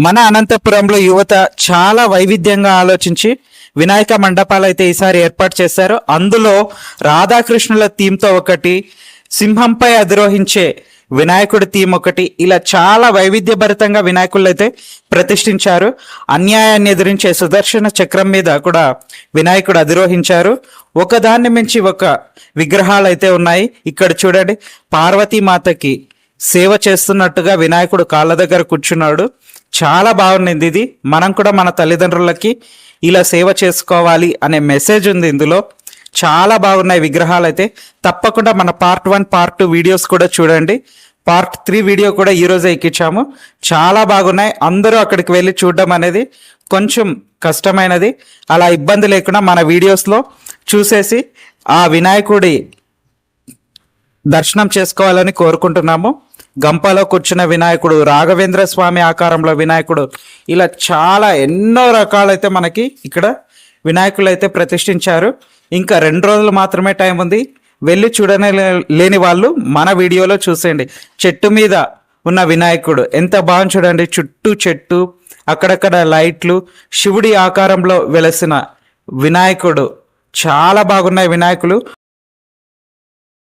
మన అనంతపురంలో యువత చాలా వైవిధ్యంగా ఆలోచించి వినాయక మండపాలు అయితే ఈసారి ఏర్పాటు చేశారు. అందులో రాధాకృష్ణుల థీమ్తో ఒకటి, సింహంపై అధిరోహించే వినాయకుడి థీమ్ ఒకటి, ఇలా చాలా వైవిధ్యభరితంగా వినాయకుళ్ళు అయితే ప్రతిష్ఠించారు. అన్యాయాన్ని ఎదిరించే సుదర్శన చక్రం మీద కూడా వినాయకుడు అధిరోహించారు. ఒకదాన్ని మించి ఒక విగ్రహాలు అయితే ఉన్నాయి. ఇక్కడ చూడండి, పార్వతీమాతకి సేవ చేస్తున్నట్టుగా వినాయకుడు కాళ్ళ దగ్గర కూర్చున్నాడు. చాలా బాగుంది. ఇది మనం కూడా మన తల్లిదండ్రులకి ఇలా సేవ చేసుకోవాలి అనే మెసేజ్ ఉంది ఇందులో. చాలా బాగున్నాయి విగ్రహాలు అయితే. తప్పకుండా మన పార్ట్ 1 పార్ట్ 2 వీడియోస్ కూడా చూడండి. పార్ట్ 3 వీడియో కూడా ఈరోజే ఎక్కించాము. చాలా బాగున్నాయి. అందరూ అక్కడికి వెళ్ళి చూడడం అనేది కొంచెం కష్టమైనది. అలా ఇబ్బంది లేకుండా మన వీడియోస్లో చూసేసి ఆ వినాయకుడి దర్శనం చేసుకోవాలని కోరుకుంటున్నాము. గంపలో కూర్చున్న వినాయకుడు, రాఘవేంద్ర స్వామి ఆకారంలో వినాయకుడు, ఇలా చాలా ఎన్నో రకాలైతే మనకి ఇక్కడ వినాయకులు అయితే ప్రతిష్ఠించారు. ఇంకా 2 రోజులు మాత్రమే టైం ఉంది. వెళ్ళి చూడనే లేని వాళ్ళు మన వీడియోలో చూసేయండి. చెట్టు మీద ఉన్న వినాయకుడు ఎంత బాగుంది చూడండి. చుట్టూ చెట్టు, అక్కడక్కడ లైట్లు, శివుడి ఆకారంలో వెలసిన వినాయకుడు, చాలా బాగున్నాయి వినాయకులు.